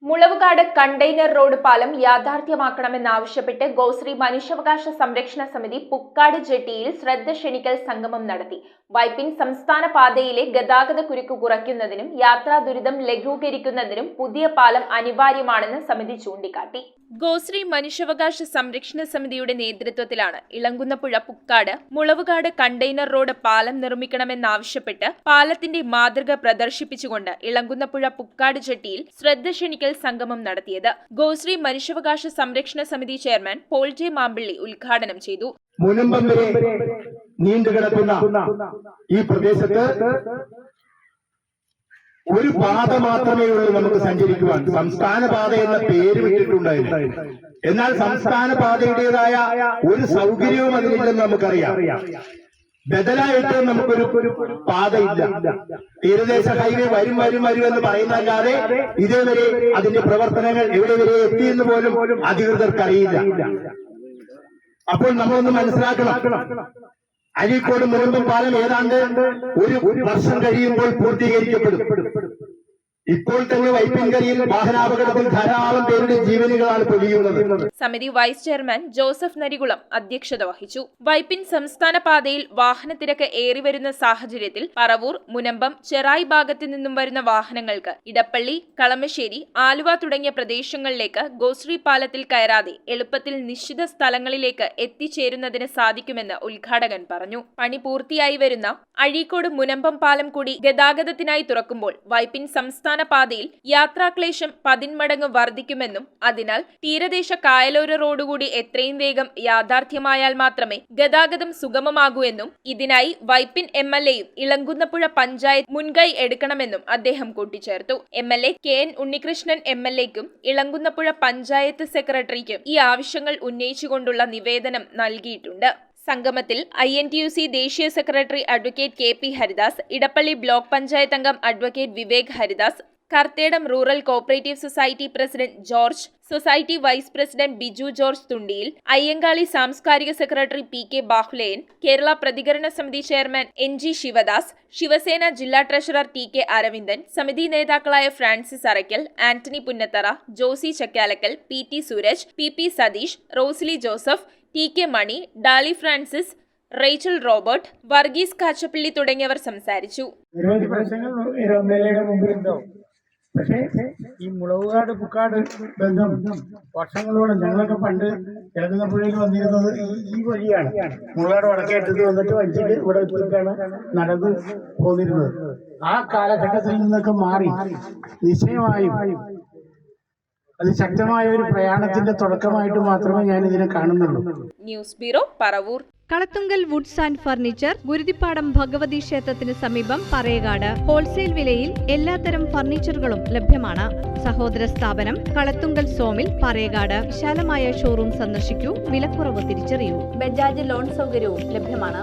Mulavukad container road പാലം യാഥാർത്ഥ്യമാക്കണമെന്നാവശ്യപ്പെട്ട് ഗോശ്രീ മനുഷ്യാവകാശ സംരക്ഷണ സമിതി പുക്കാട് ജെട്ടിയിൽ ശ്രദ്ധ ക്ഷണിക്കൽ സംഗമം നടത്തി. വൈപ്പിൻ സംസ്ഥാന പാതയിലെ ഗതാഗത കുരുക്ക് കുറയ്ക്കുന്നതിനും യാത്രാ ദുരിതം ലഘൂകരിക്കുന്നതിനും പുതിയ പാലം അനിവാര്യമാണെന്ന് സമിതി ചൂണ്ടിക്കാട്ടി. ഗോശ്രീ മനുഷ്യാവകാശ സംരക്ഷണ സമിതിയുടെ നേതൃത്വത്തിലാണ് ഇളങ്കുന്നപ്പുഴ പുക്കാട് മുളവുകാട് കണ്ടെയ്നർ റോഡ് പാലം നിർമ്മിക്കണമെന്നാവശ്യപ്പെട്ട് പാലത്തിന്റെ മാതൃക പ്രദർശിപ്പിച്ചുകൊണ്ട് ഇളങ്കുന്നപ്പുഴ പുക്കാട് ജെട്ടിയിൽ ശ്രദ്ധ ക്ഷണിക്കൽ സംഗമം നടത്തിയത്. ഗോശ്രീ മനുഷ്യാവകാശ സംരക്ഷണ സമിതി ചെയർമാൻ പോൾ ജെ മാമ്പിള്ളി ഉദ്ഘാടനം ചെയ്തു. മുനമ്പം വരെ നീണ്ടുകിടക്കുന്ന ഈ പ്രദേശത്ത് ഒരു പാത മാത്രമേ ഉള്ളൂ നമുക്ക് സഞ്ചരിക്കുവാൻ. സംസ്ഥാന പാത എന്ന പേര് വിട്ടിട്ടുണ്ടായിരുന്നു. എന്നാൽ സംസ്ഥാന പാതയുടേതായ ഒരു സൗകര്യവും അതിനില്ലെന്ന് നമുക്കറിയാം. ബദലായിട്ട് നമുക്കൊരു പാതയില്ല. തീരദേശ ഹൈവേ വരും എന്ന് പറയുന്നല്ലാതെ ഇതേവരെ അതിന്റെ പ്രവർത്തനങ്ങൾ എവിടെ വരെ എത്തിയെന്ന് പോലും അധികൃതർക്ക് അറിയില്ല. അപ്പോൾ നമ്മളൊന്ന് മനസ്സിലാക്കണം, അരീക്കോട് മുനമ്പം പാലം ഏതാണ്ട് ഒരു വർഷം കഴിയുമ്പോൾ പൂർത്തീകരിക്കപ്പെടും. ഇപ്പോൾ തന്നെ വൈപ്പിൻകരിയിൽ വാഹനാപകടത്തിൽ ധാരാളം പേരുടെ ജീവനുകളാണ് പൊലിയുന്നത്. സമിതി വൈസ് ചെയർമാൻ ജോസഫ് നരികുളം അധ്യക്ഷത വഹിച്ചു. വൈപ്പിൻ സംസ്ഥാന പാതയിൽ വാഹനത്തിരക്ക് ഏറിവരുന്ന സാഹചര്യത്തിൽ പറവൂർ, മുനമ്പം, ചെറായി ഭാഗത്തു നിന്നും വരുന്ന വാഹനങ്ങൾക്ക് ഇടപ്പള്ളി, കളമശ്ശേരി, ആലുവ തുടങ്ങിയ പ്രദേശങ്ങളിലേക്ക് ഗോശ്രീ പാലത്തിൽ കയറാതെ എളുപ്പത്തിൽ നിശ്ചിത സ്ഥലങ്ങളിലേക്ക് എത്തിച്ചേരുന്നതിന് സാധിക്കുമെന്ന് ഉദ്ഘാടകൻ പറഞ്ഞു. പണി പൂർത്തിയായി വരുന്ന അഴീക്കോട് മുനമ്പം പാലം കൂടി ഗതാഗതത്തിനായി തുറക്കുമ്പോൾ വൈപ്പിൻ സംസ്ഥാന പാതയിൽ യാത്രാക്ലേശം 10 മടങ്ങ് വർദ്ധിക്കുമെന്നും അതിനാൽ തീരദേശ കായലോര റോഡ് കൂടി എത്രയും വേഗം യാഥാർത്ഥ്യമായാൽ മാത്രമേ ഗതാഗതം സുഗമമാകൂ എന്നും ഇതിനായി വൈപ്പിൻ MLA-യും ഇളങ്കുന്നപ്പുഴ പഞ്ചായത്ത് മുൻകൈ എടുക്കണമെന്നും അദ്ദേഹം കൂട്ടിച്ചേർത്തു. MLA KN ഉണ്ണികൃഷ്ണൻ MLA-ക്കും ഇളങ്കുന്നപ്പുഴ പഞ്ചായത്ത് സെക്രട്ടറിക്കും ഈ ആവശ്യങ്ങൾ ഉന്നയിച്ചുകൊണ്ടുള്ള നിവേദനം നൽകിയിട്ടുണ്ട്. സംഗമത്തിൽ INTUC ദേശീയ secretary advocate KP Haridas, Edappally block panchayat അംഗം advocate Vivek Haridas, Karthedom rural cooperative society president George, society vice president Biju George Thundiyil, Ayyankali സാംസ്കാരിക സെക്രട്ടറി PK ബാഹുലയൻ, കേരള പ്രതികരണ സമിതി ചെയർമാൻ NG ശിവദാസ്, ശിവസേന ജില്ലാ ട്രഷറർ TK അരവിന്ദൻ, സമിതി നേതാക്കളായ Francis Arakkal, Antony Punnathara, Josy Chakkalakkal, PT Sooraj, PP Satheesh, Rosly Joseph, TK Mani, Dolly Francis, Rachel Robert, Varghese Kachappilly തുടങ്ങിയവർ സംസാരിച്ചു. നിരവധി പ്രശ്നങ്ങൾ മുമ്പിലുണ്ടാവും. പക്ഷേ ഈ മുളവുകാട് പുക്കാട് ബന്ധം വർഷങ്ങളോളം ഞങ്ങളൊക്കെ പണ്ട് ഇളകുന്നപ്പുഴയിൽ വന്നിരുന്നത് ഈ വഴിയാണ്. മുളവുകാട് വടക്കേറ്റത്ത് വന്നിട്ട് വഞ്ചിക്ക് ഇവിടെ എത്തിയിട്ടാണ് നടന്ന് പോന്നിരുന്നത്. ആ കാലഘട്ടത്തിൽ നിന്നൊക്കെ മാറി നിശ്ചയമായും അതിശക്തമായ ഒരു പ്രയാണത്തിന്റെ തുടക്കമായിട്ട് മാത്രമേ ഞാൻ ഇതിനെ കാണുന്നുള്ളൂ. News bureau, Paravur. Kalathunkal woods and furniture, Guruthippadam Bhagavathi ക്ഷേത്രത്തിന് സമീപം, പറയകാട്. ഹോൾസെയിൽ വിലയിൽ എല്ലാത്തരം ഫർണിച്ചറുകളും ലഭ്യമാണ്. സഹോദര സ്ഥാപനം കളത്തുങ്കൽ സോമിൽ, പറയകാട്. വിശാലമായ ഷോറൂം സന്ദർശിക്കൂ. വിലക്കുറവ് തിരിച്ചറിയൂ. ബജാജ് ലോൺ സൗകര്യവും ലഭ്യമാണ്.